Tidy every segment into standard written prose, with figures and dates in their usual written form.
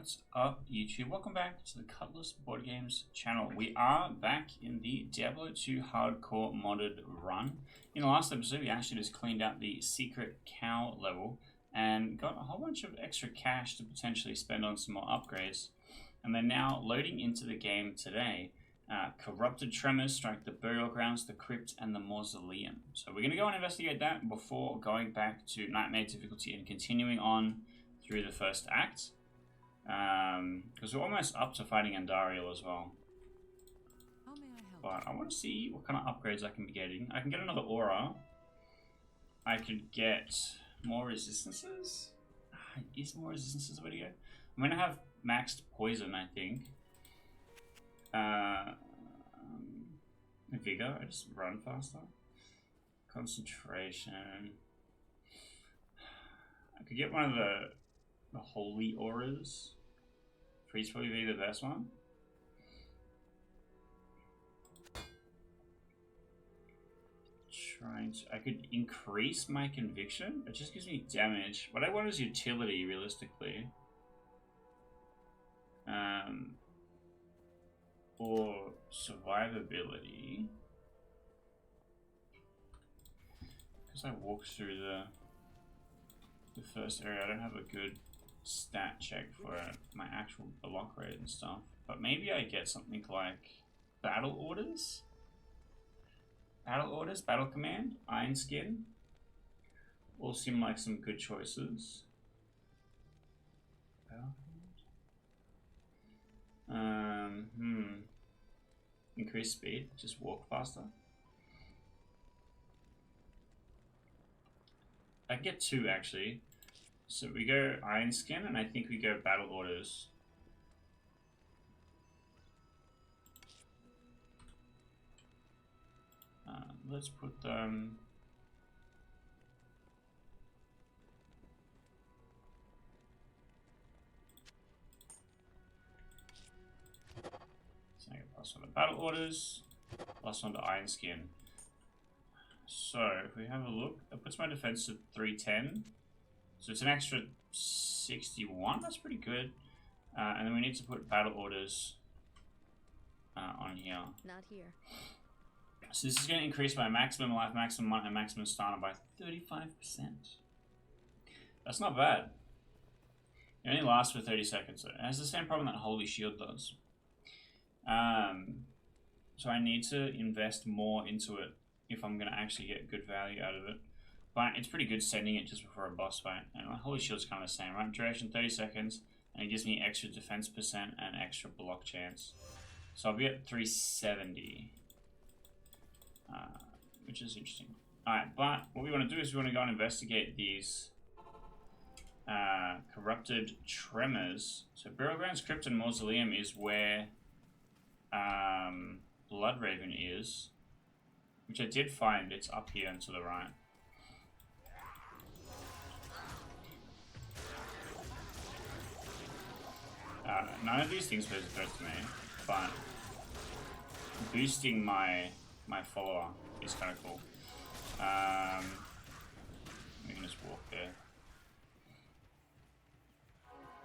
What's up, YouTube? Welcome back to the Cutlass Board Games channel. We are back in the Diablo 2 Hardcore modded run. In the last episode, we actually just cleaned out the secret cow level and got a whole bunch of extra cash to potentially spend on some more upgrades. And they're now loading into the game today. Corrupted tremors strike the burial grounds, the crypt, and the mausoleum. So we're going to go and investigate that before going back to Nightmare difficulty and continuing on through the first act. Because we're almost up to fighting Andariel as well. How may I help? But I want to see what kind of upgrades I can be getting. I can get another aura. I could get more resistances. Is more resistances the way to go? I'm going to have maxed poison, I think. Vigor, I just run faster. Concentration. I could get one of the holy auras. Freeze probably be the best one. I could increase my conviction. It just gives me damage. What I want is utility, realistically. Or survivability. Because I walked through the first area, I don't have a good stat check for my actual block rate and stuff. But maybe I get something like battle orders? Battle command, iron skin. All seem like some good choices. Increase speed, just walk faster. I can get two actually. So we go Iron Skin, and I think we go Battle Orders. Let's put them. So I get +1 to Battle Orders, +1 to Iron Skin. So if we have a look, it puts my defense to 310. So it's an extra 61, that's pretty good. And then we need to put battle orders on here. Not here. So this is going to increase my maximum life, maximum might, and maximum stamina by 35%. That's not bad. It only lasts for 30 seconds. It has the same problem that Holy Shield does. So I need to invest more into it if I'm going to actually get good value out of it. But it's pretty good sending it just before a boss fight. And Holy Shield's kind of the same, right? Duration 30 seconds, and it gives me extra defense percent and extra block chance. So I'll be at 370, which is interesting. Alright, but what we want to do is we want to go and investigate these corrupted tremors. So Burial Grounds, Crypt, and Mausoleum is where Bloodraven is, which I did find. It's up here and to the right. None of these things pose a threat to me, but boosting my follower is kind of cool. We can just walk there.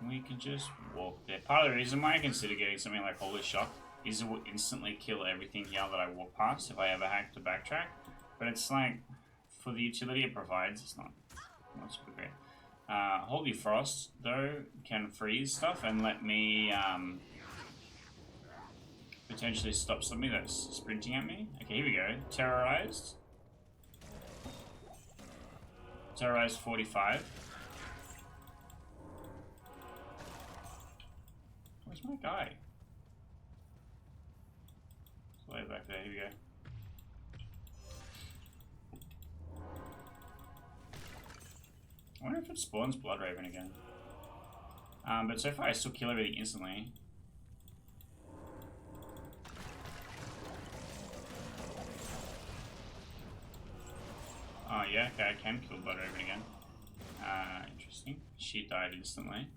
We can just walk there. Part of the reason why I consider getting something like Holy Shock is it will instantly kill everything here that I walk past if I ever hack to backtrack. But it's like, for the utility it provides, it's not super great. Holy Frost, though, can freeze stuff and let me potentially stop something that's sprinting at me. Okay, here we go. Terrorized. Terrorized 45. Where's my guy? It's way back there. Here we go. I wonder if it spawns Bloodraven again. But so far I still kill everything instantly. Oh yeah, okay, I can kill Bloodraven again. Interesting. She died instantly.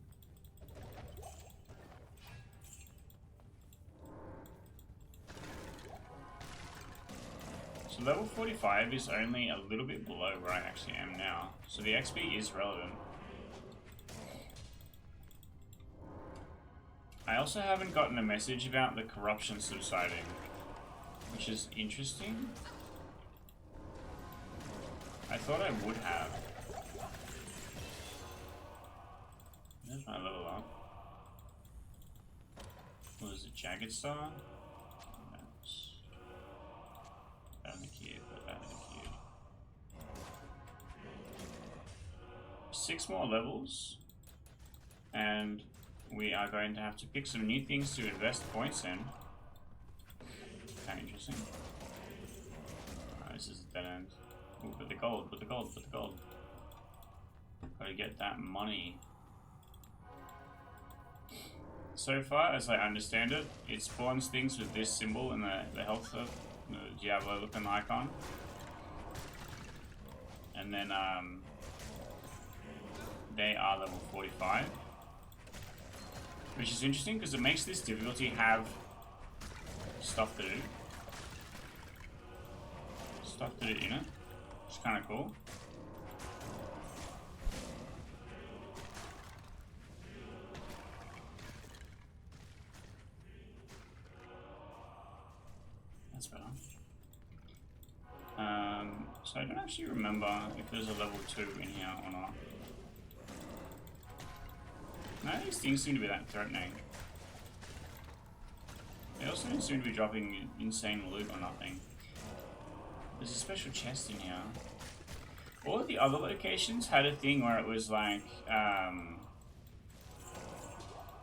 So level 45 is only a little bit below where I actually am now. So the XP is relevant. I also haven't gotten a message about the corruption subsiding, which is interesting. I thought I would have. There's my level up. What is it, Jagged Star? That's down the cube, but down the cube. 6 more levels, and we are going to have to pick some new things to invest points in. Kind of interesting. This is a dead end. Ooh, but the gold, but the gold, but the gold. Gotta get that money. So far, as I understand it, it spawns things with this symbol and the health of the Diablo looking icon. And then they are level 45. Which is interesting because it makes this difficulty have stuff to do. Stuff to do in it. It's kind of cool. That's better. So I don't actually remember if there's a level 2 in here or not. None of these things seem to be that threatening. They also don't seem to be dropping insane loot or nothing. There's a special chest in here. All of the other locations had a thing where it was like,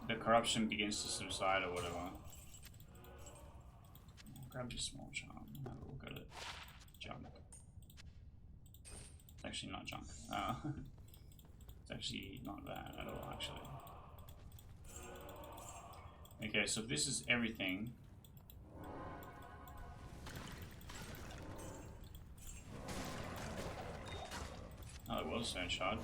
the corruption begins to subside or whatever. Grab your small charm. Have a look at it. Junk. It's actually not junk. It's actually not bad at all, actually. Okay, so if this is everything. Oh, it was stone shard.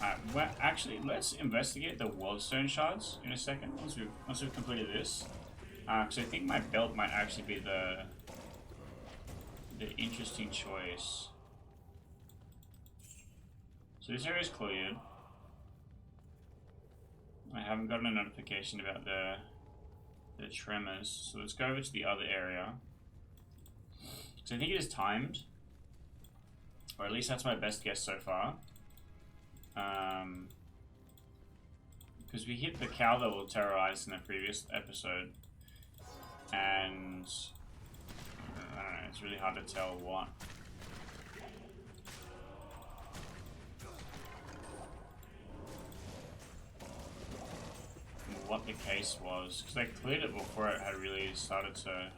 Alright, well, actually, let's investigate the Wildstone shards in a second once we've completed this, because I think my belt might actually be the interesting choice. So this area is cleared. I haven't gotten a notification about the tremors, so let's go over to the other area. So I think it is timed, or at least that's my best guess so far. Because we hit the cow that will terrorize in the previous episode, and I don't know, it's really hard to tell what the case was, because I cleared it before it had really started to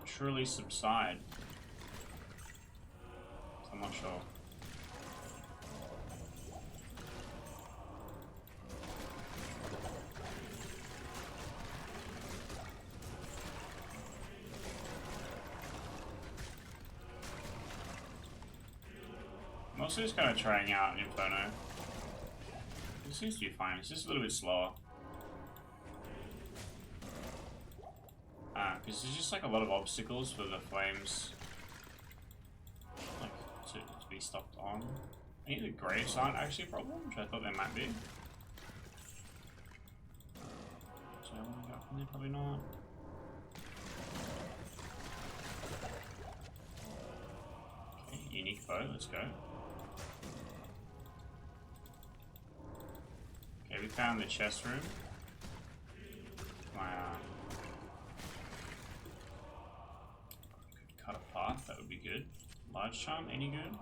truly subside. So I'm not sure. I'm also just kind of trying out Inferno. It seems to be fine. It's just a little bit slower. Because there's just like a lot of obstacles for the flames, like to be stopped on. I think the graves aren't actually a problem, which I thought they might be. So I want to go from there, probably not. Okay, unique bow, let's go. Okay, we found the chest room. My cut a path, that would be good. Large charm, any good?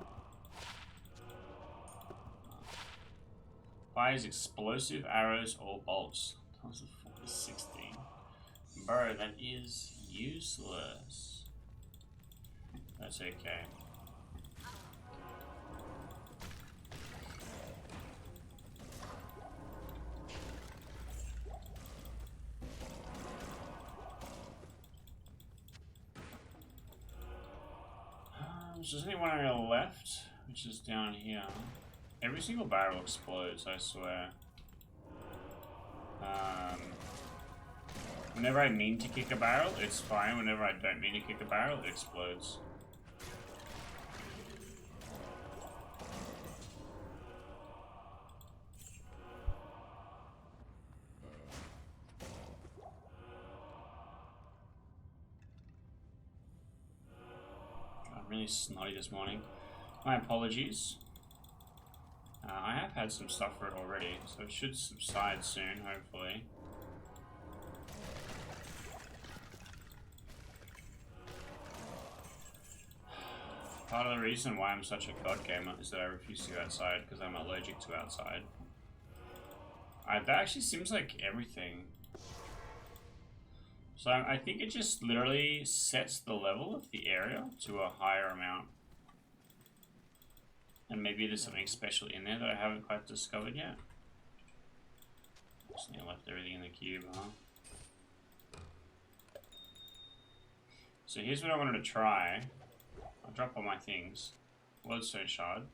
Fires explosive arrows or bolts. Times 4 to 16. Bro, that is useless. That's okay. So there's only one area left, which is down here. Every single barrel explodes, I swear. Whenever I mean to kick a barrel, it's fine. Whenever I don't mean to kick a barrel, it explodes. really snotty this morning. My apologies. I have had some stuff for it already, so it should subside soon, hopefully. Part of the reason why I'm such a COD gamer is that I refuse to go outside because I'm allergic to outside. That actually seems like everything. So I think it just literally sets the level of the area to a higher amount. And maybe there's something special in there that I haven't quite discovered yet. Just left everything in the cube, huh? So here's what I wanted to try. I'll drop all my things. Lodestone shard.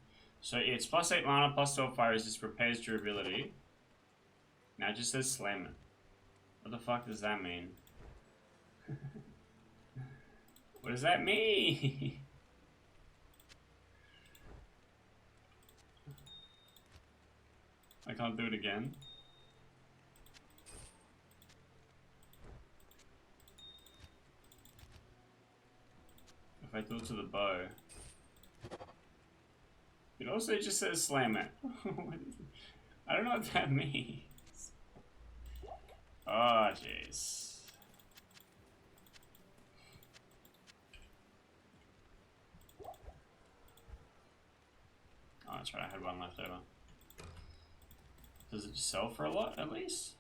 So it's plus 8 mana, plus 12 fire resist, repairs durability. Now it just says slam it. What the fuck does that mean? What does that mean? I can't do it again. If I do it to the bow. It also just says slam it. I don't know what that means. Oh, jeez. Oh, that's right, I had one left over. Does it sell for a lot, at least?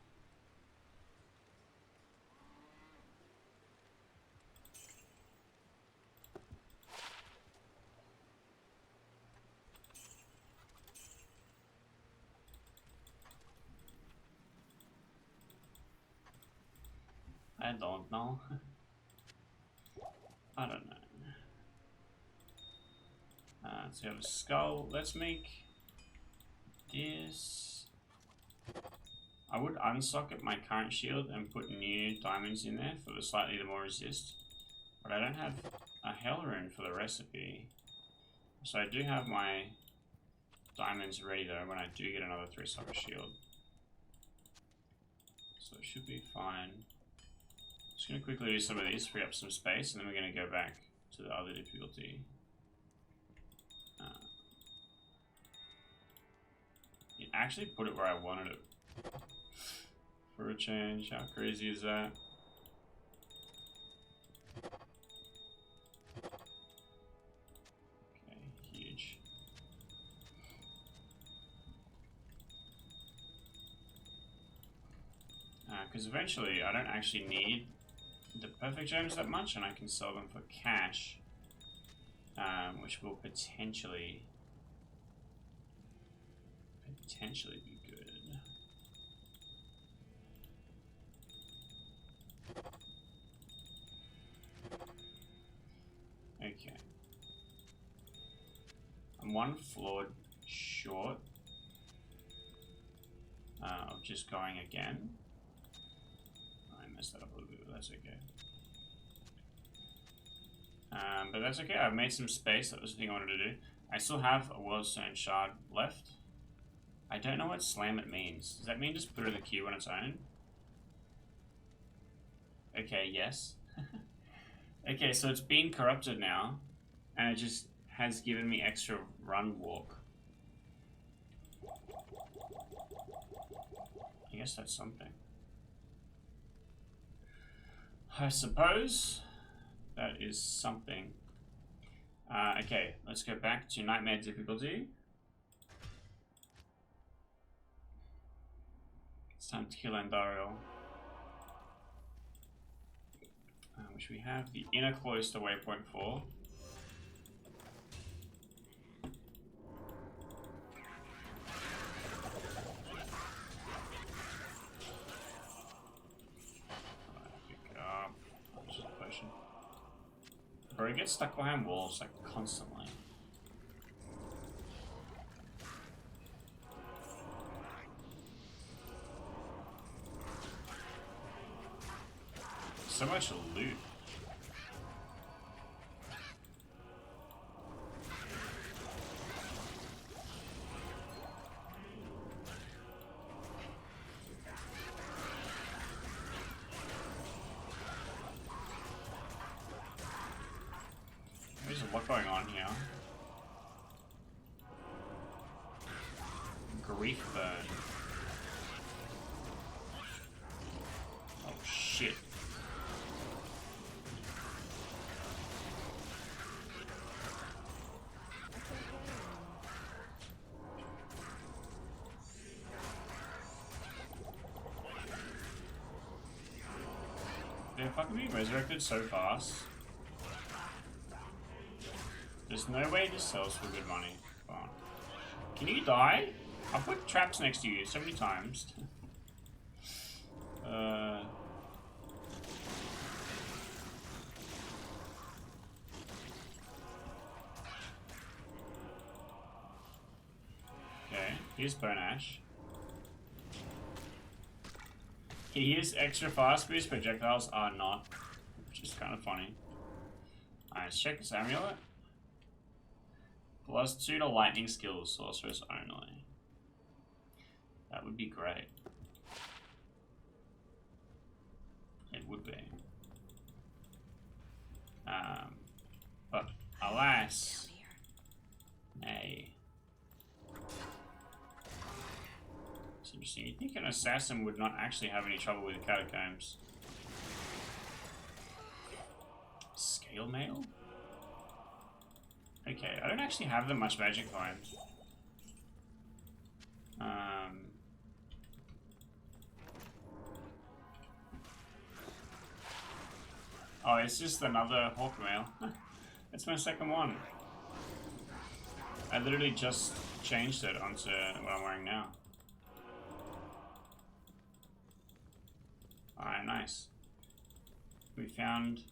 I don't know. I don't know. So we have a skull. Let's make this. I would unsocket my current shield and put new diamonds in there for the slightly more resist. But I don't have a hell rune for the recipe. So I do have my diamonds ready though when I do get another 3-socket shield. So it should be fine. Just going to quickly do some of these, free up some space, and then we're going to go back to the other difficulty. It actually put it where I wanted it. For a change, how crazy is that? Okay, huge. Because eventually I don't actually need the perfect gems that much, and I can sell them for cash, which will potentially be good. Okay. I'm one floor short of just going again. I messed that up a little bit, but that's okay. But that's okay, I've made some space. That was the thing I wanted to do. I still have a Worldstone shard left. I don't know what slam it means. Does that mean just put it in the queue on its own? Okay, yes. Okay, so it's been corrupted now, and it just has given me extra run walk. I guess that's something. I suppose that is something. Okay, let's go back to Nightmare difficulty. It's time to kill Andariel. Which we have the inner cloister waypoint for. Pick up. Just a potion. Bro, he gets stuck behind walls like constantly. So much loot. There's a lot going on. Grief burn. Oh shit. They're fucking being resurrected so fast. There's no way this sells for good money. Come on. Can you die? I'll put traps next to you so many times. Okay, here's Bone Ash. He is extra fast, but his projectiles are not, which is kind of funny. Alright, let's check this amulet. +2 to lightning skills, sorceress only. That would be great. It would be. But alas, nay. It's interesting. You'd think an assassin would not actually have any trouble with the catacombs. Scale mail? Okay, I don't actually have that much magic coins. Oh, it's just another hawk mail. It's my second one. I literally just changed it onto what I'm wearing now. Alright, nice. We found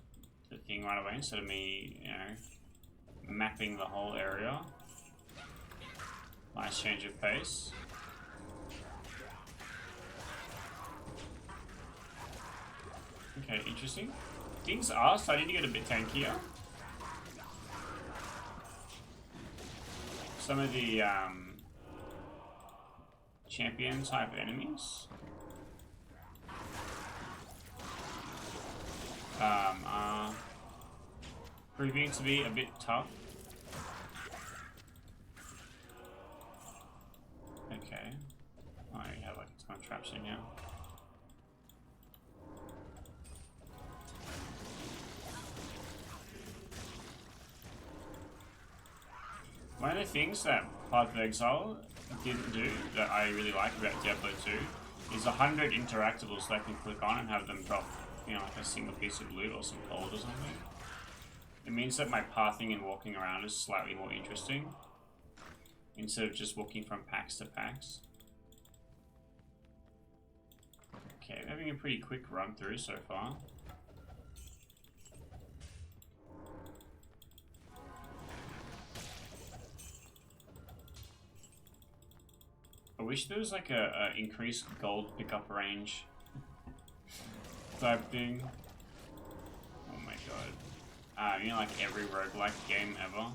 the thing right away instead of me, you know, mapping the whole area. Nice change of pace. Okay, interesting. Things are starting to get a bit tankier. Some of the champion type enemies are proving to be a bit tough. Okay. Oh, you have like a ton of traps in here. One of the things that Path of Exile didn't do that I really like about Diablo 2 is 100 interactables that I can click on and have them drop, you know, like a single piece of loot or some gold or something. It means that my pathing and walking around is slightly more interesting instead of just walking from packs to packs. Okay, we're having a pretty quick run through so far. I wish there was like a increased gold pickup range type thing. Oh my god. You know, like every roguelike game ever.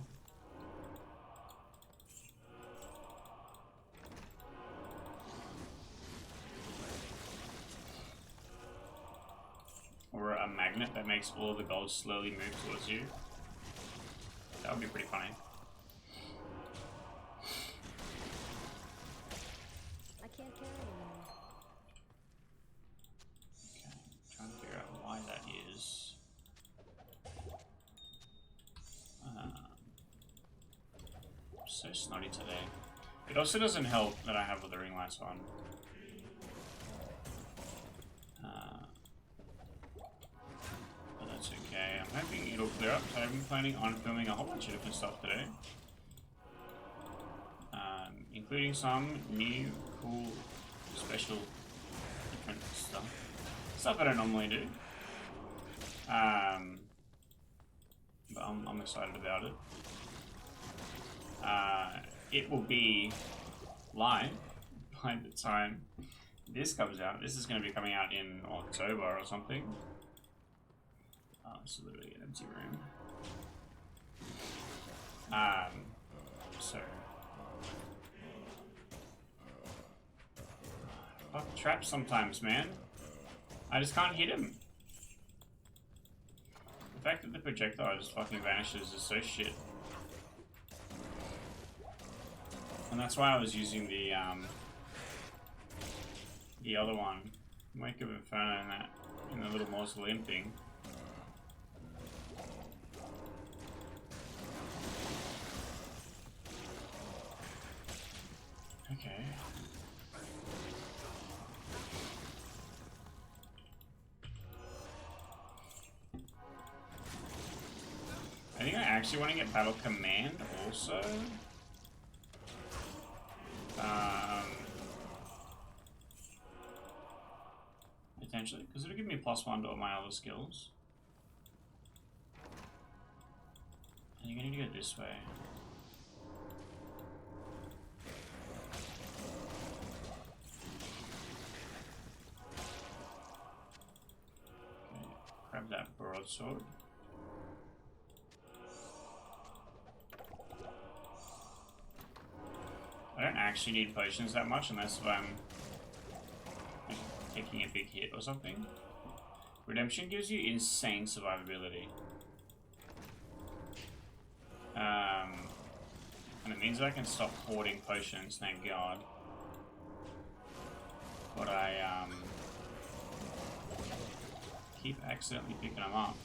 Or a magnet that makes all of the gold slowly move towards you. That would be pretty funny. I can't carry anymore. Okay, trying to figure out why that is. So snotty today. It also doesn't help that I have all the ring lights on. But that's okay. I'm hoping it'll clear up. So I'm planning on filming a whole bunch of different stuff today. Including some new, cool, special, different stuff. Stuff I don't normally do. But I'm excited about it. It will be live by the time this comes out. This is going to be coming out in October or something. It's literally an empty room. So fuck traps sometimes, man. I just can't hit him. The fact that the projectile just fucking vanishes is so shit. And that's why I was using the other one. Wake of Inferno in the little mausoleum thing. Okay. I think I actually want to get Battle Command also. Potentially, because it'll give me +1 to all my other skills. I think I need to go this way. Okay, grab that broadsword. I don't actually need potions that much unless if I'm taking a big hit or something. Redemption gives you insane survivability. And it means that I can stop hoarding potions, thank God. But I keep accidentally picking them up.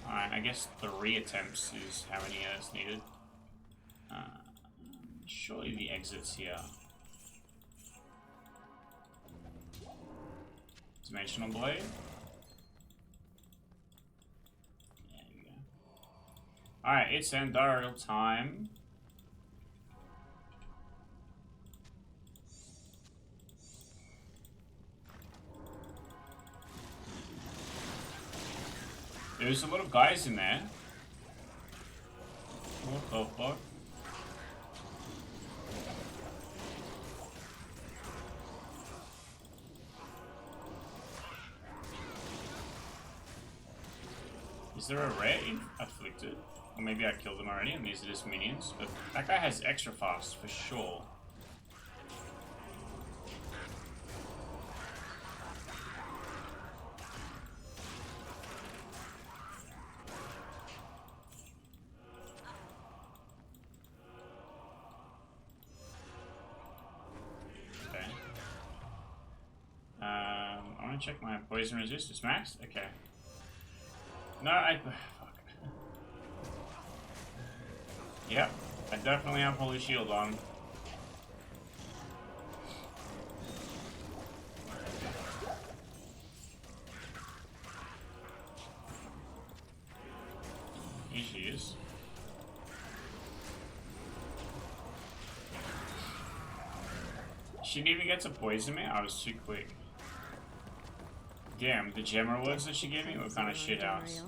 Alright, I guess 3 attempts is how many is needed. Surely the exit's here. Dimensional blade. There you go. Alright, it's Andariel time. There's a lot of guys in there. What the fuck? Is there a raid? Afflicted? Or maybe I killed them already and these are just minions. But that guy has extra fast for sure. Okay. I want to check my poison resist. It's maxed? Okay. No, fuck. Yep, I definitely have Holy Shield on. Here she is. She didn't even get to poison me? I was too quick. Damn, the gem rewards that she gave me were kind of shit house.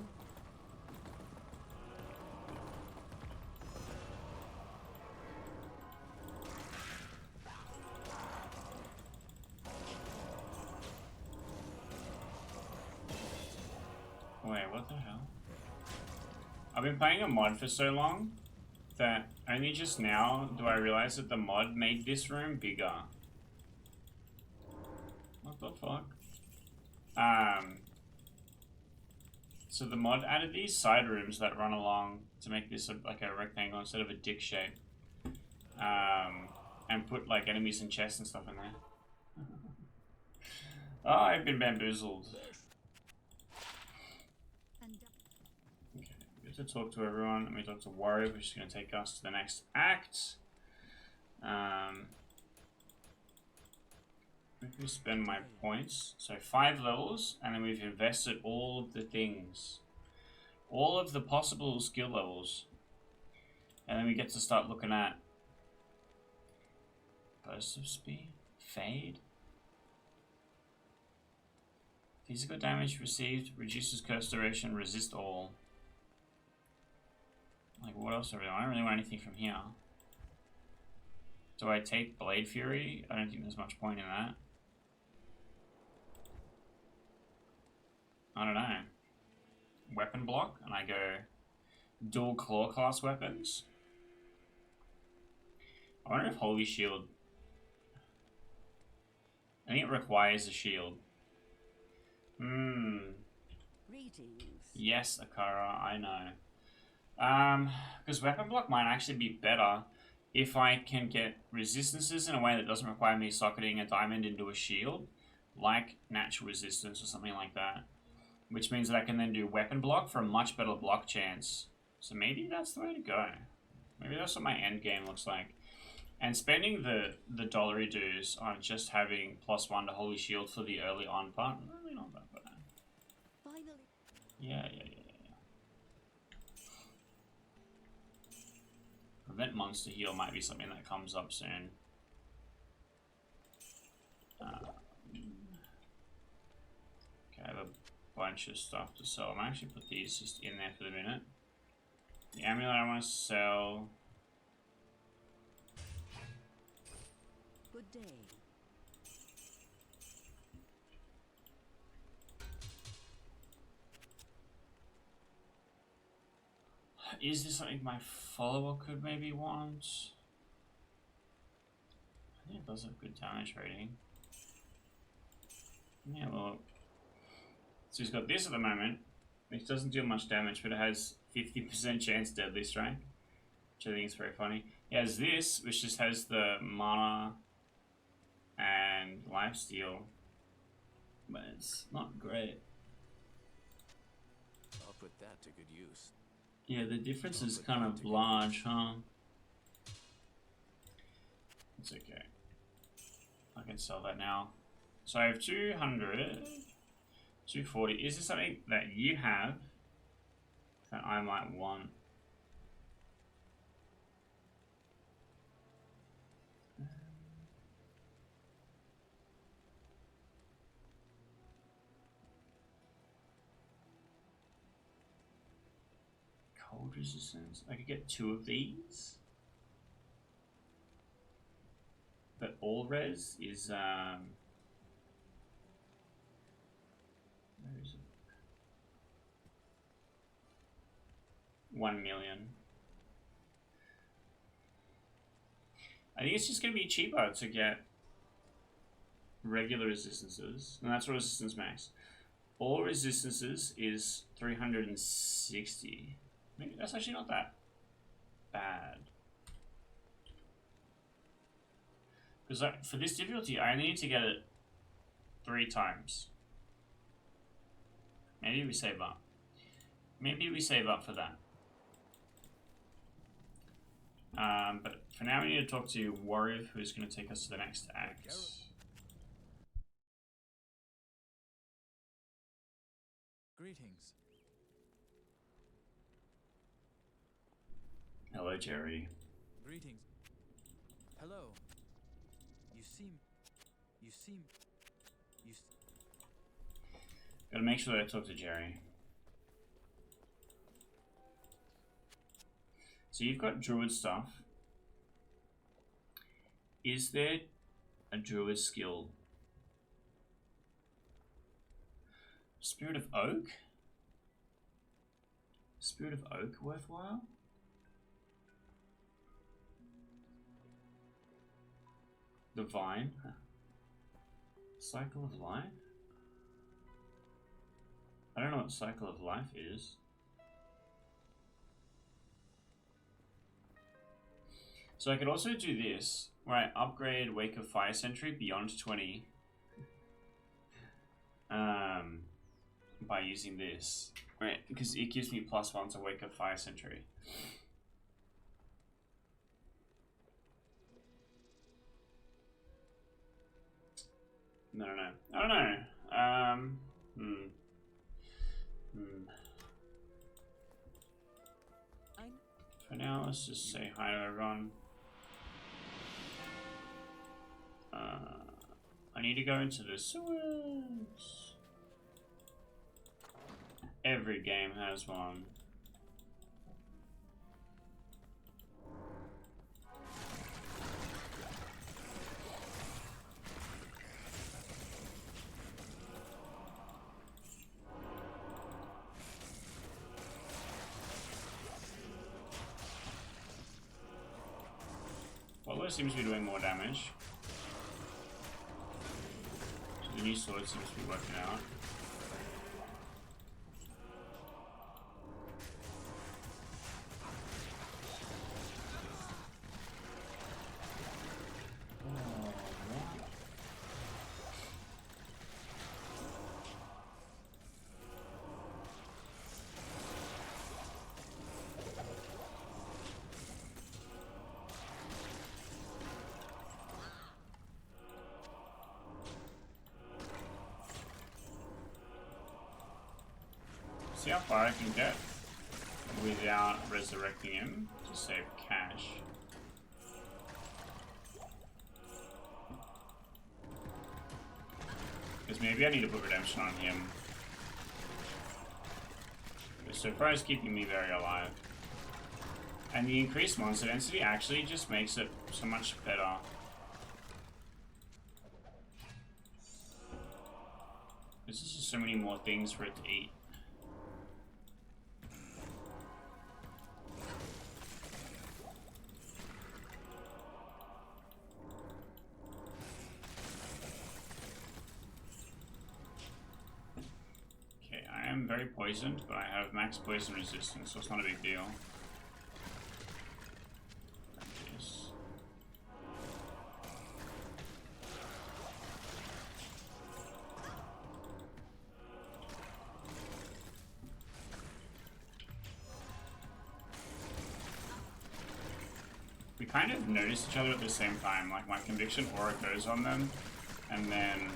Wait, what the hell? I've been playing a mod for so long that only just now do I realize that the mod made this room bigger. What the fuck? So the mod added these side rooms that run along to make this like a rectangle instead of a dick shape. And put like enemies and chests and stuff in there. Oh, I've been bamboozled. Okay, we have to talk to everyone. Let me talk to Warrior, which is going to take us to the next act. Let me spend my points. So 5 levels, and then we've invested all of the things. All of the possible skill levels. And then we get to start looking at Burst of Speed, Fade. Physical damage received, reduces curse duration, resist all. Like what else do I don't really want anything from here. Do I take Blade Fury? I don't think there's much point in that. I don't know. Weapon block, and I go dual claw class weapons. I wonder if Holy Shield. I think it requires a shield. Greetings. Yes, Akara, I know. Because weapon block might actually be better if I can get resistances in a way that doesn't require me socketing a diamond into a shield, like natural resistance or something like that. Which means that I can then do weapon block for a much better block chance. So maybe that's the way to go. Maybe that's what my end game looks like. And spending the dollary dues on just having +1 to Holy Shield for the early on part, really not that bad. Finally. Yeah. Prevent monster heal might be something that comes up soon. Okay, I have a bunch of stuff to sell. I'm actually put these just in there for the minute. The amulet I want to sell. Good day. Is this something my follower could maybe want? I think it does have good damage rating. Yeah, well. So he's got this at the moment, which doesn't deal much damage, but it has 50% chance deadly strike, which I think is very funny. He has this, which just has the mana and lifesteal, but it's not great. I'll put that to good use. Yeah, the difference is kind of large, huh? It's okay. I can sell that now. So I have 200, 240. Is this something that you have that I might want? Cold resistance. I could get 2 of these. But all res is where is it? 1 million. I think it's just gonna be cheaper to get regular resistances, and that's what resistance max. All resistances is 360. Maybe that's actually not that bad. Because for this difficulty, I only need to get it 3 times. Maybe we save up. Maybe we save up for that. But for now, we need to talk to Warrior, who's going to take us to the next act. Greetings. Hello, Jerry. Greetings. Hello. Gotta make sure that I talk to Jerry. So you've got druid stuff. Is there a druid skill? Spirit of Oak? Spirit of Oak worthwhile? The Vine? Cycle of Life? I don't know what Cycle of Life is. So I could also do this, where I upgrade Wake of Fire Sentry beyond 20 by using this. Right, because it gives me +1 to Wake of Fire Sentry. No. I don't know. For now, let's just say hi to everyone. I need to go into the sewers. Every game has one. Well, it seems to be doing more damage. new sword seems to be working out. See how far I can get without resurrecting him to save cash. Because maybe I need to put redemption on him. So far is keeping me very alive. And the increased monster density actually just makes it so much better. There's just so many more things for it to eat. I'm very poisoned, but I have max poison resistance, so it's not a big deal. Yes. We kind of notice each other at the same time, like my conviction aura goes on them, and then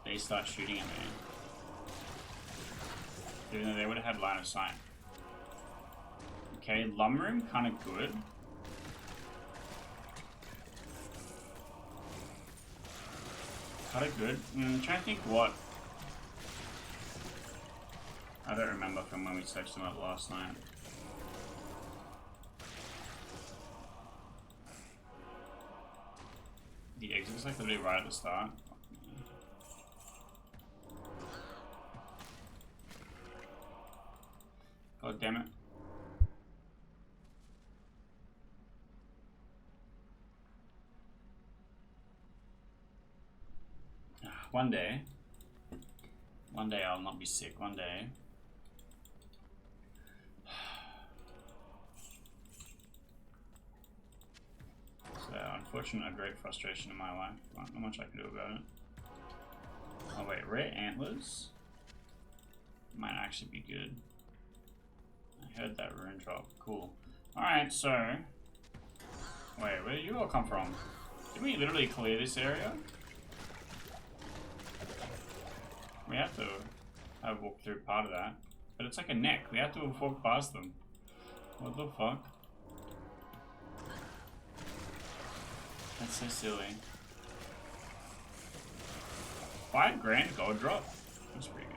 they start shooting at me. Even though they would have had line of sight. Okay, Lum Room, kind of good. Kind of good. I'm trying to think what. I don't remember from when we searched them up last night. The exit's like literally right at the start. God damn it. One day I'll not be sick, one day. So, unfortunately, a great frustration in my life. Not much I can do about it. Oh wait, rare antlers might actually be good. I heard that rune drop. Cool. Alright, so... Wait, where did you all come from? Did we literally clear this area? We have to have walked through part of that. But it's like a neck. We have to have walked past them. What the fuck? That's so silly. 5 grand gold drop? That's pretty good.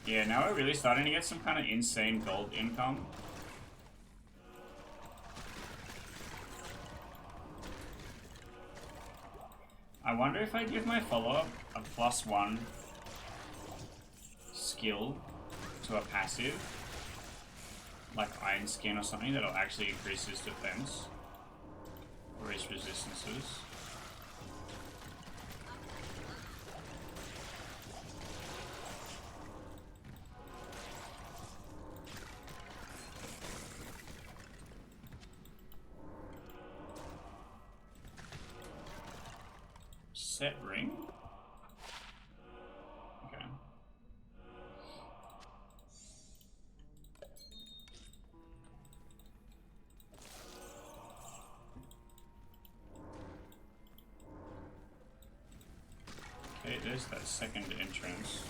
Yeah, now we're really starting to get some kind of insane gold income. I wonder if I give my follow-up a +1 skill to a passive, like Iron Skin or something, that'll actually increase his defense or his resistances. Set ring? Okay. Okay, there's that second entrance.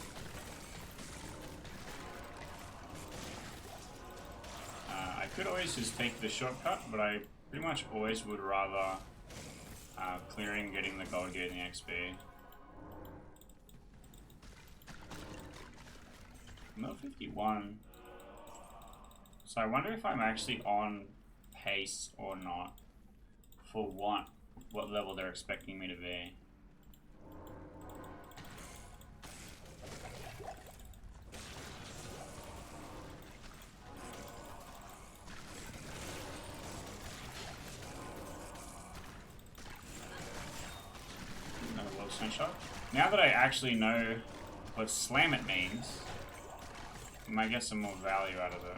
I could always just take the shortcut, but I pretty much always would rather clearing, getting the gold, getting the XP. I'm at 51. So I wonder if I'm actually on pace or not for what level they're expecting me to be. slingshot. Now that I actually know what slam it means, I might get some more value out of it.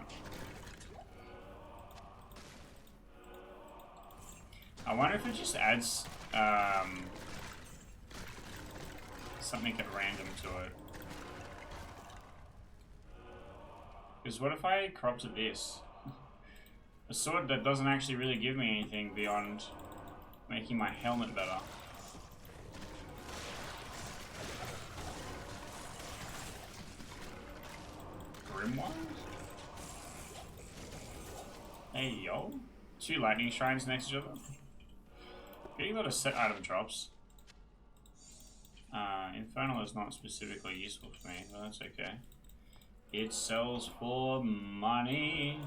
I wonder if it just adds something at random to it. Because what if I corrupted this? A sword that doesn't actually really give me anything beyond making my helmet better. Grimoire? Hey yo. 2 lightning shrines next to each other. Getting a lot of set item drops. Infernal is not specifically useful for me, but that's okay. It sells for money,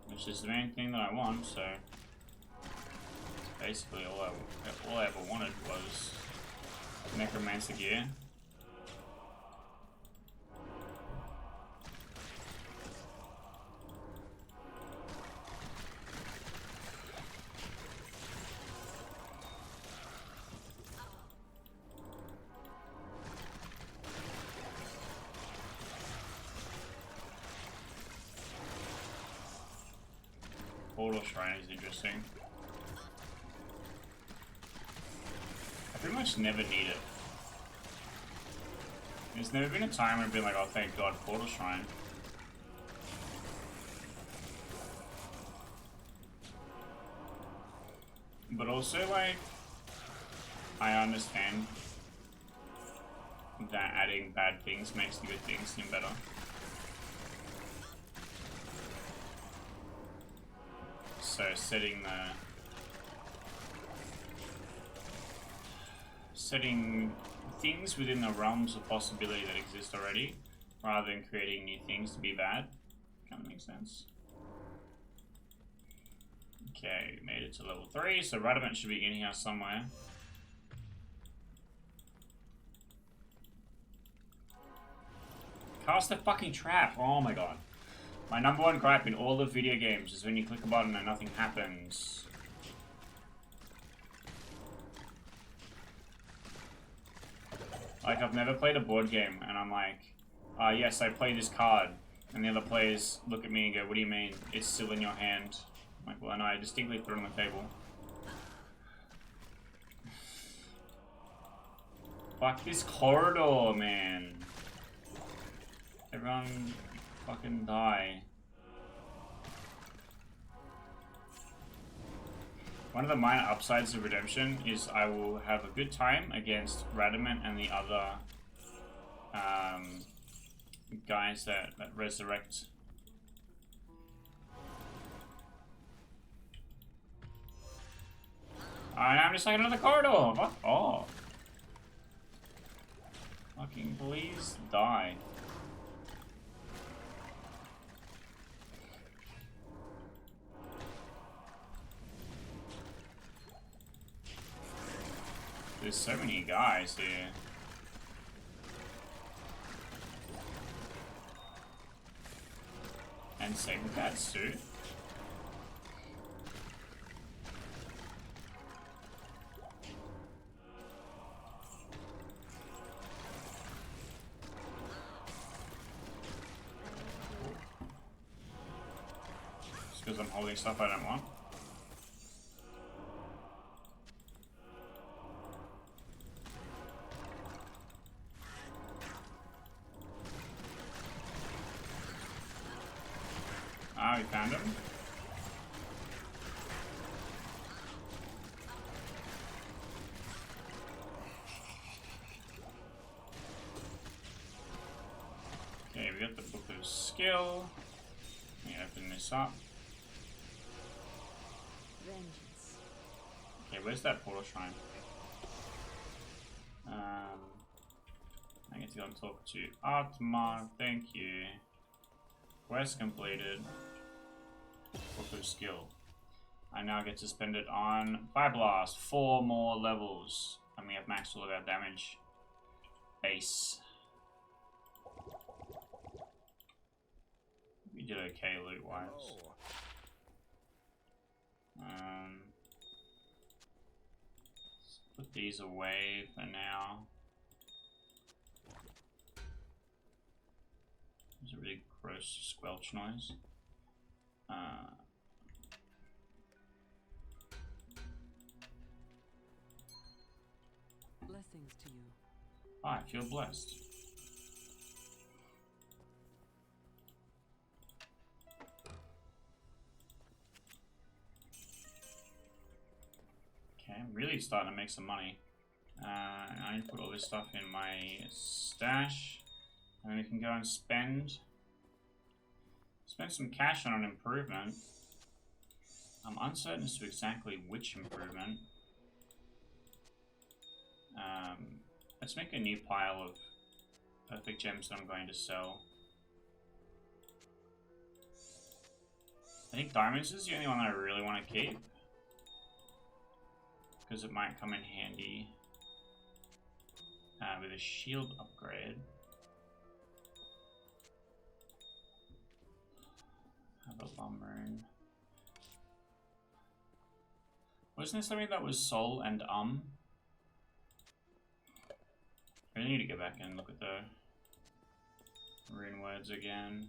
which is the main thing that I want, so basically all I ever wanted was necromancer gear. Portal Shrine is interesting. I pretty much never need it. There's never been a time where I've been like, oh thank god, Portal Shrine. But also, like, I understand that adding bad things makes the good things seem better. So setting things within the realms of possibility that exist already, rather than creating new things to be bad, kind of makes sense. Okay, we made it to level 3, so Radamant should be in here somewhere. Cast the fucking trap! Oh my god. My number one gripe in all of video games is when you click a button and nothing happens. Like, I've never played a board game and I'm like, yes, I play this card. And the other players look at me and go, what do you mean? It's still in your hand. I'm like, well, no, I distinctly put it on the table. Fuck this corridor, man. Everyone fucking die. One of the minor upsides of Redemption is I will have a good time against Radamant and the other guys that resurrect. Alright, I'm just like another corridor! Fuck off. Fucking please die. There's so many guys here. And Saber Cats too. Just because I'm holding stuff I don't want. Ah, we found him. Okay, we got the Book of Skill. Let me open this up. Vengeance. Okay, where's that portal shrine? I get to go and talk to Atma, thank you. Quest completed. Book of Skill. I now get to spend it on Fire Blast. 4 more levels. And we have maxed all of our damage. Base. We did okay loot wise. put these away for now. There's a really gross squelch noise. Blessings to you. I feel blessed. Okay, I'm really starting to make some money. I need to put all this stuff in my stash. And then we can go and spend some cash on an improvement. I'm uncertain as to exactly which improvement. Let's make a new pile of perfect gems that I'm going to sell. I think diamonds is the only one that I really want to keep, because it might come in handy with a shield upgrade. Have a lumber. Wasn't there something that was sol and I really need to go back and look at the rune words again.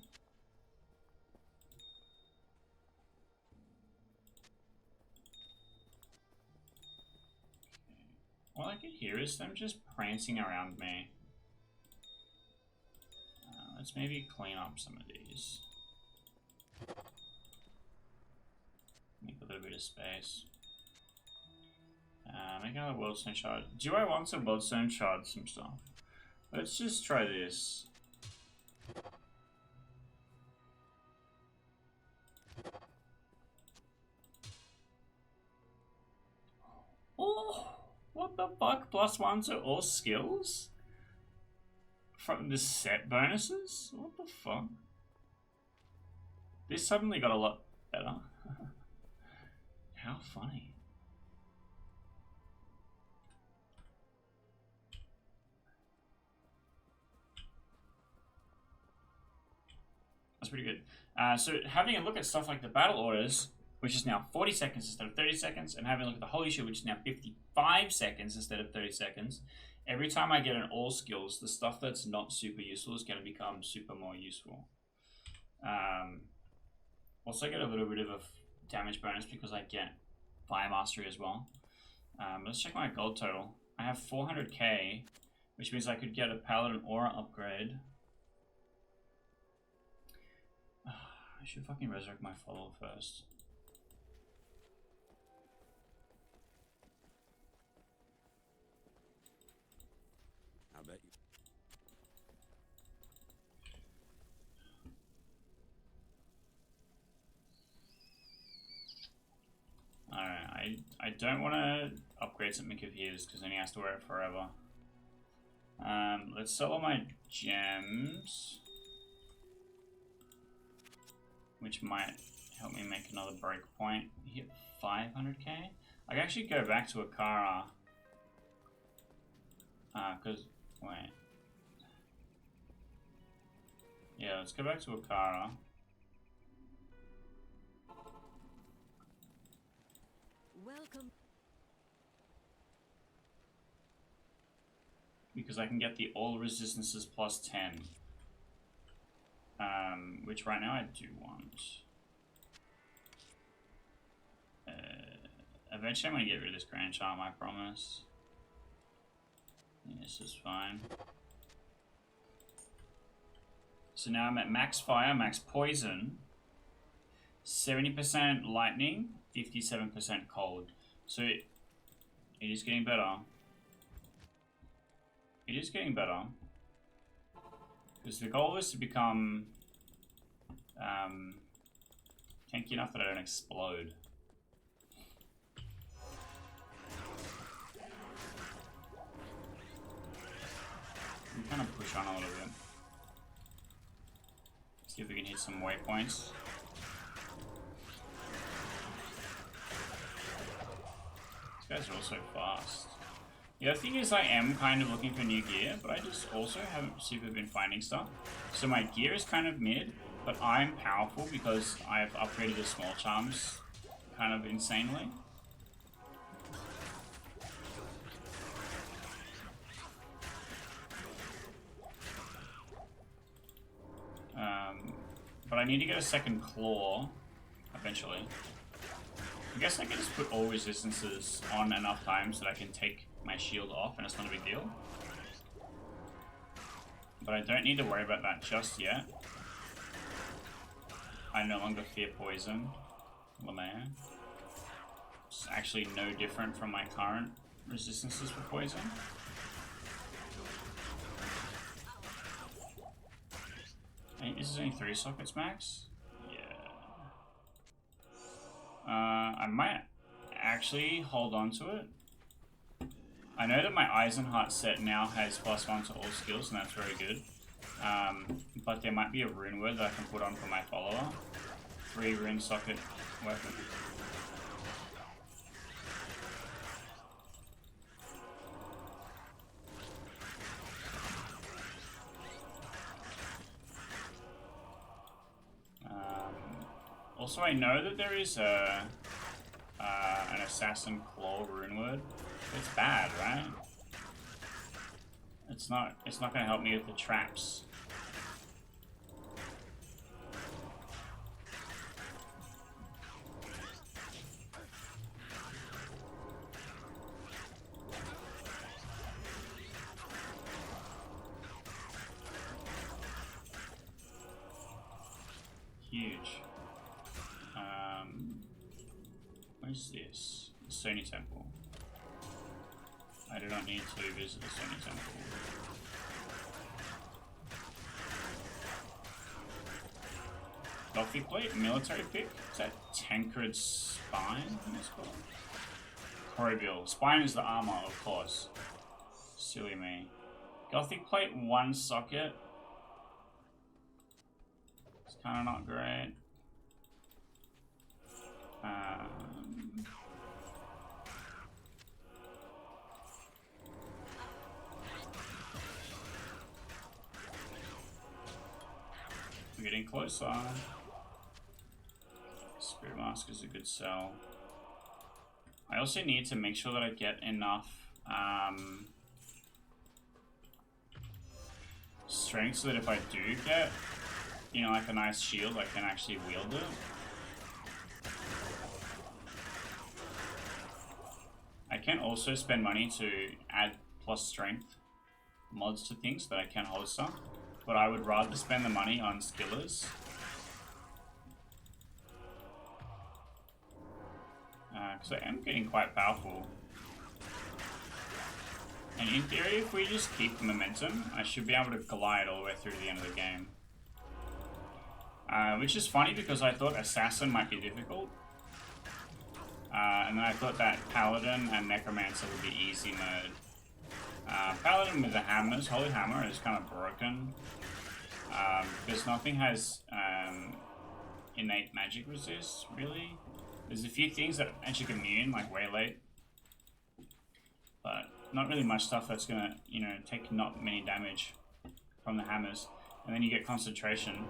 All I can hear is them just prancing around me. Let's maybe clean up some of these. Make a little bit of space. Make another Worldstone shard. Do I want some Worldstone shards, some stuff? Let's just try this. Oh, what the fuck? +1 to all skills? From the set bonuses? What the fuck? This suddenly got a lot better. How funny. That's pretty good. So having a look at stuff like the battle orders, which is now 40 seconds instead of 30 seconds, and having a look at the holy shield, which is now 55 seconds instead of 30 seconds, every time I get an all skills, the stuff that's not super useful is going to become super more useful. Also get a little bit of a damage bonus because I get Fire Mastery as well. Let's check my gold total. I have 400k, which means I could get a Paladin Aura upgrade. I should fucking resurrect my follower first. I bet you. Alright, I don't want to upgrade something of his because then he has to wear it forever. Let's sell all my gems, which might help me make another break point. Hit 500k. I can actually go back to Akara. Cause wait. Yeah, let's go back to Akara. Welcome. Because I can get the all resistances +10. Which right now I do want. Eventually I'm going to get rid of this Grand Charm, I promise. This is fine. So now I'm at max fire, max poison, 70% lightning, 57% cold. So it is getting better. It is getting better. Because the goal is to become tanky enough that I don't explode. We kind of push on a little bit. See if we can hit some waypoints. These guys are also fast. The other thing is I am kind of looking for new gear, but I just also haven't super been finding stuff. So my gear is kind of mid, but I'm powerful because I've upgraded the small charms kind of insanely. I need to get a second claw eventually. I guess I can just put all resistances on enough times that I can take my shield off and it's not a big deal. But I don't need to worry about that just yet. I no longer fear poison. Lemare. It's actually no different from my current resistances for poison. I think this is only 3 sockets max. Yeah. I might actually hold on to it. I know that my Eisenheart set now has +1 to all skills, and that's very good. But there might be a rune word that I can put on for my follower. 3 rune socket weapon. Also, I know that there is an Assassin Claw rune word. It's bad, right? It's not going to help me with the traps. Huge. What is this? The Sony Temple. I do not need to visit the Sony Temple. Gothic Plate, military pick. Is that Tancred Spine? Corribill. Spine is the armor, of course. Silly me. Gothic Plate, 1 socket. It's kind of not great. We're getting closer. Spirit Mask is a good sell. I also need to make sure that I get enough strength so that if I do get, you know, like a nice shield, I can actually wield it. I can also spend money to add plus strength mods to things that I can hold some, but I would rather spend the money on skillers. Because I am getting quite powerful. And in theory, if we just keep the momentum, I should be able to glide all the way through to the end of the game. Which is funny because I thought Assassin might be difficult. And then I thought that Paladin and Necromancer would be easy mode. Paladin with the hammers, Holy Hammer, is kind of broken. Because nothing has innate magic resist, really. There's a few things that are magic immune, like Waylate. But not really much stuff that's gonna, you know, take not many damage from the hammers. And then you get concentration.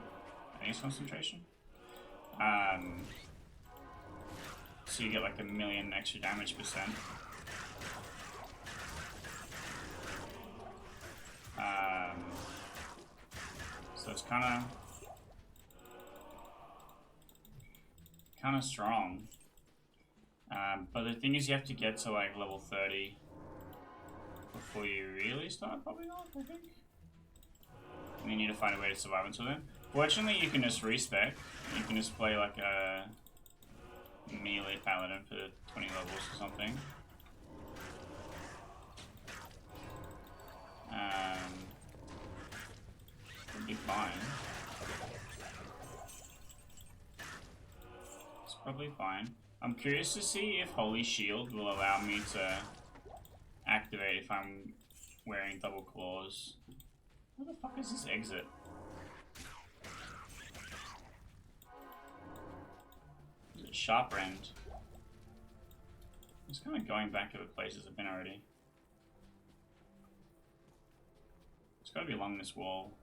I think it's concentration. So you get like 1,000,000 extra damage percent. So it's kind of strong. But the thing is, you have to get to like level 30 before you really start popping off, I think. And you need to find a way to survive until then. Fortunately, you can just respec. You can just play like a melee paladin for 20 levels or something. Would be fine. It's probably fine. I'm curious to see if Holy Shield will allow me to activate if I'm wearing double claws. Where the fuck is this exit? Is it Sharp End? It's kind of going back to the places I've been already. It's gotta be along this wall.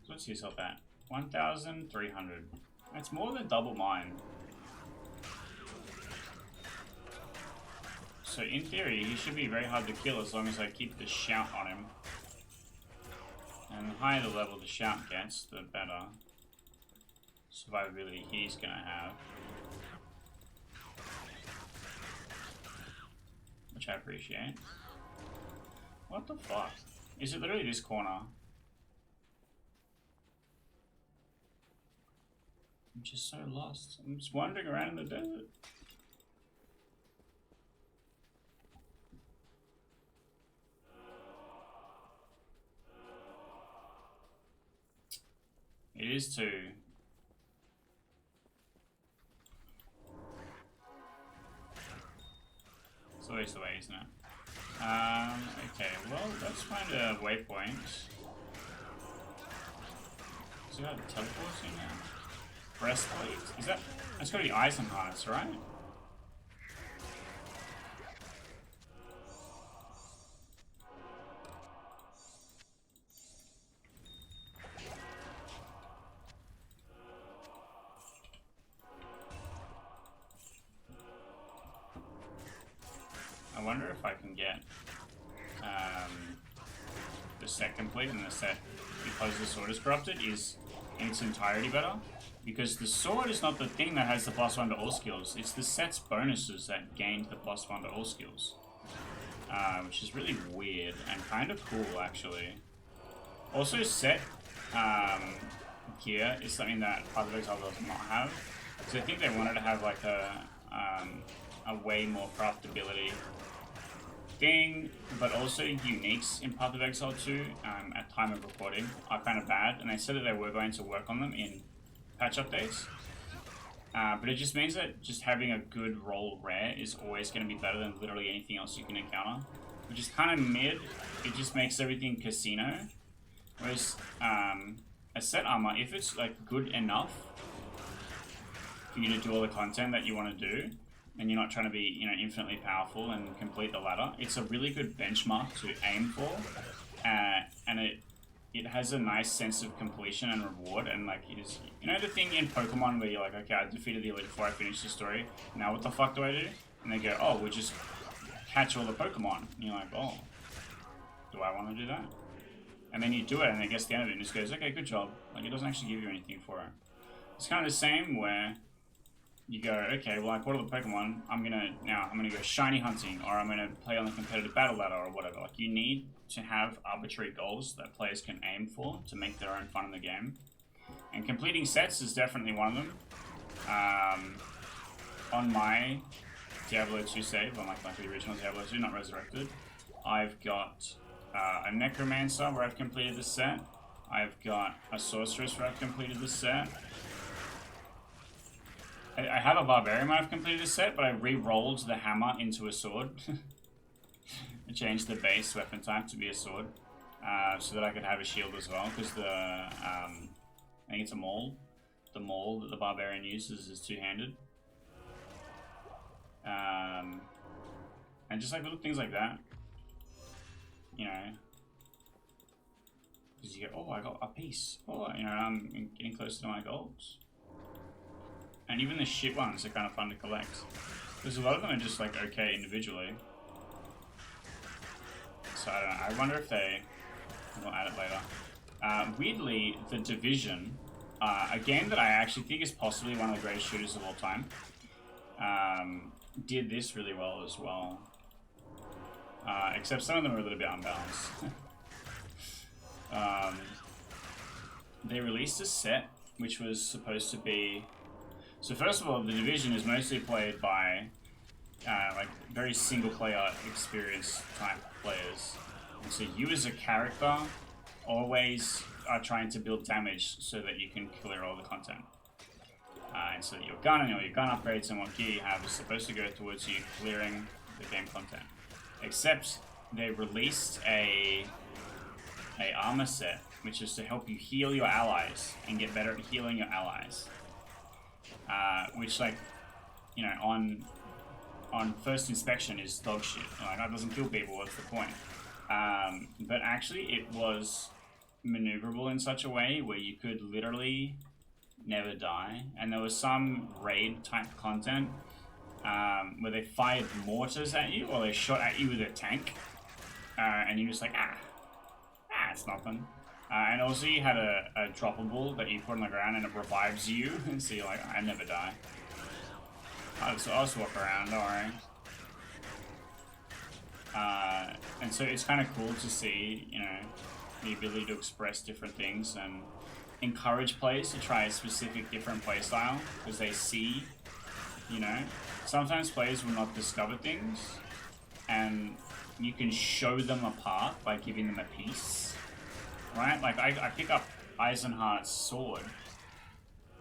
So what's his health at? 1,300. That's more than double mine. So in theory, he should be very hard to kill as long as I keep the shout on him. And the higher the level the shout gets, the better survivability he's gonna have. Which I appreciate. What the fuck? Is it literally this corner? I'm just so lost. I'm just wandering around in the desert. It is too. It's always the way, isn't it? Okay, well, let's find a waypoint. Is there a teleport in there? Breastplate? Is that? That's gotta be Ice and Hearts, right? I wonder if I can get the set complete, and the set, because the sword is corrupted, is in its entirety better. Because the sword is not the thing that has the +1 to all skills, it's the set's bonuses that gained the +1 to all skills. Which is really weird and kind of cool, actually. Also, set gear is something that Path of Exile does not have. So I think they wanted to have like a way more craftability thing, but also uniques in Path of Exile 2 at time of recording are kind of bad, and they said that they were going to work on them in patch updates. But it just means that just having a good roll rare is always going to be better than literally anything else you can encounter, which is kind of mid. It just makes everything casino. Whereas a set armor, if it's like good enough for you to do all the content that you want to do, and you're not trying to be, you know, infinitely powerful and complete the ladder, it's a really good benchmark to aim for, and it has a nice sense of completion and reward. And like, it is, you know, the thing in Pokemon where you're like, okay, I defeated the elite before I finished the story, now what the fuck do I do? And they go, oh, we'll just catch all the Pokemon. And you're like, oh, do I want to do that? And then you do it, and it gets to the end of it and just goes, okay, good job. Like, it doesn't actually give you anything for it. It's kind of the same where you go, okay, well, I caught all the Pokemon, I'm gonna go shiny hunting, or I'm gonna play on the competitive battle ladder, or whatever. Like, you need to have arbitrary goals that players can aim for to make their own fun in the game. And completing sets is definitely one of them. On my Diablo 2 save, on like the original Diablo 2, not Resurrected, I've got a Necromancer where I've completed the set. I've got a Sorceress where I've completed the set. I have a Barbarian where I've completed the set, but I re-rolled the hammer into a sword. I changed the base weapon type to be a sword, so that I could have a shield as well, because I think it's a maul. The maul that the Barbarian uses is two-handed. And just like little things like that. You know. Because you go, oh, I got a piece. Oh, you know, I'm getting closer to my goals. And even the shit ones are kind of fun to collect. Because a lot of them are just like okay individually. So I don't know. I wonder if we'll add it later. Weirdly, The Division, a game that I actually think is possibly one of the greatest shooters of all time, did this really well as well. Except some of them are a little bit unbalanced. They released a set which was supposed to be... So first of all, The Division is mostly played by like very single-player experience type players. And so you as a character always are trying to build damage so that you can clear all the content. And so your gun and all your gun upgrades and what gear you have is supposed to go towards you clearing the game content. Except they released a armor set, which is to help you heal your allies and get better at healing your allies. Which, like, you know, on first inspection is dog shit. Like, that doesn't kill people, what's the point? But actually it was maneuverable in such a way where you could literally never die. And there was some raid type content where they fired mortars at you, or they shot at you with a tank, and you're just like, it's nothing. And also you had a droppable that you put on the ground and it revives you, and so you're like, I never die. I'll just walk around, don't worry. And so it's kind of cool to see, you know, the ability to express different things and encourage players to try a specific different playstyle, because they see, you know, sometimes players will not discover things, and you can show them apart by giving them a piece, right? Like I pick up Eisenhart's sword,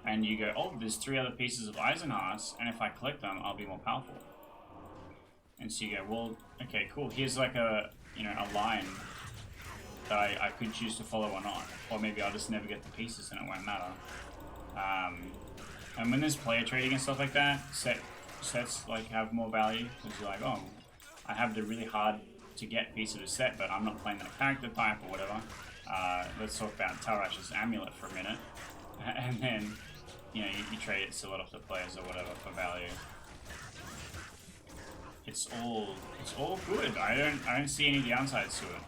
and you go, oh, there's 3 other pieces of Eisenhart's, and if I collect them, I'll be more powerful. And so you go, well, okay, cool. Here's like a, you know, a line that I could choose to follow or not, or maybe I'll just never get the pieces and it won't matter. And when there's player trading and stuff like that, sets like have more value, because you're like, oh, I have the really hard to get piece of the set, but I'm not playing that character type or whatever. Let's talk about Tarash's amulet for a minute, and then, you know, you trade it, sell it off to players or whatever for value. It's all good. I don't see any downsides to it.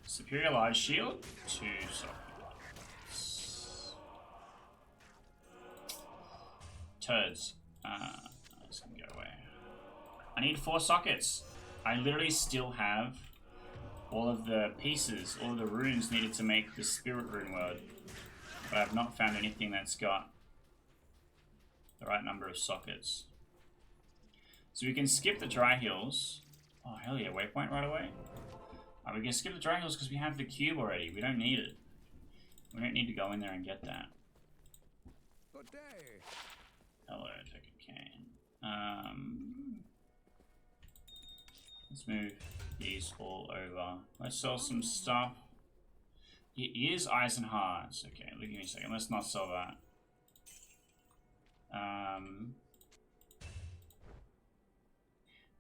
Superior large shield, 2 sockets. Turds. This can go away. I need 4 sockets. I literally still have all of the pieces, all of the runes needed to make the spirit rune word, but I've not found anything that's got the right number of sockets. So we can skip the dry hills. Oh, hell yeah, waypoint right away. We can skip the dry hills because we have the cube already. We don't need it. We don't need to go in there and get that. Good day. Hello, take a cane. Let's move these all over. Let's sell some stuff. It is Eisenhart's. Okay, give me a second. Let's not sell that.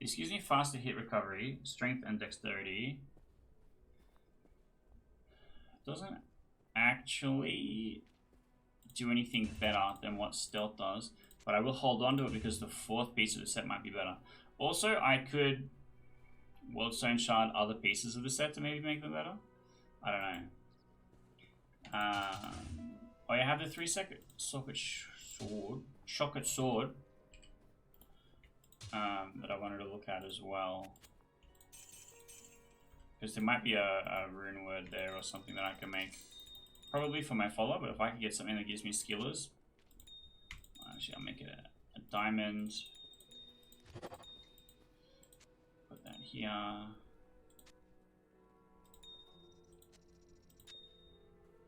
This gives me faster hit recovery, strength and dexterity. Doesn't actually do anything better than what stealth does, but I will hold on to it because the 4th piece of the set might be better. Also, I could Worldstone shard other pieces of the set to maybe make them better. I don't know. Oh, you have the 3-socket sword that I wanted to look at as well, because there might be a rune word there or something that I can make, probably for my follow. But if I could get something that gives me skillers, actually I'll make it a diamond. Put that here.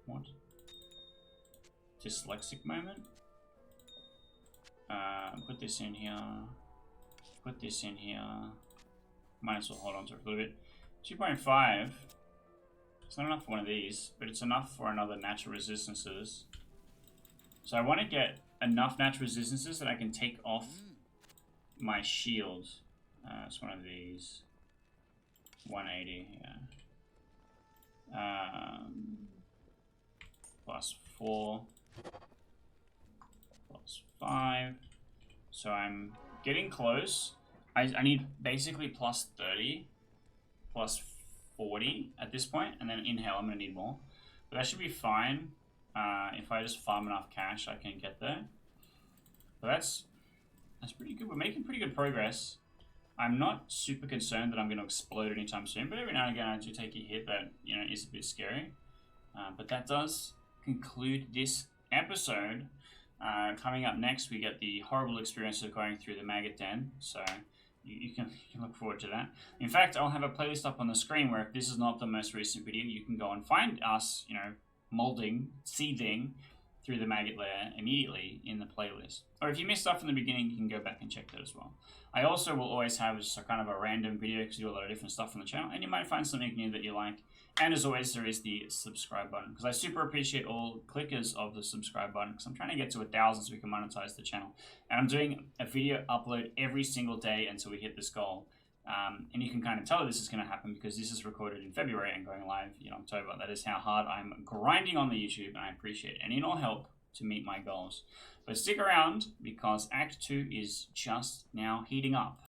What? Dyslexic moment. Put this in here. Put this in here. Might as well hold on to it for a little bit. 2.5. It's not enough for one of these, but it's enough for another natural resistances. So I want to get enough natural resistances that I can take off my shield. It's one of these. 180, yeah. Plus 4. Plus 5. So I'm getting close. I need basically plus 30, plus 40 at this point, and then in hell I'm going to need more. But that should be fine. If I just farm enough cash, I can get there. But that's pretty good. We're making pretty good progress. I'm not super concerned that I'm going to explode anytime soon, but every now and again I do take a hit that, you know, is a bit scary. But that does conclude this episode. Coming up next, we get the horrible experience of going through the maggot den, so you can look forward to that. In fact, I'll have a playlist up on the screen where, if this is not the most recent video, you can go and find us, you know, molding, seething through the maggot layer immediately in the playlist. Or if you missed stuff from the beginning, you can go back and check that as well. I also will always have just a kind of a random video, because I do a lot of different stuff on the channel, and you might find something new that you like. And as always, there is the subscribe button, because I super appreciate all clickers of the subscribe button, because I'm trying to get to 1,000 so we can monetize the channel. And I'm doing a video upload every single day until we hit this goal. And you can kind of tell this is going to happen because this is recorded in February and going live in October. That is how hard I'm grinding on the YouTube, and I appreciate any and all help to meet my goals. But stick around because Act 2 is just now heating up.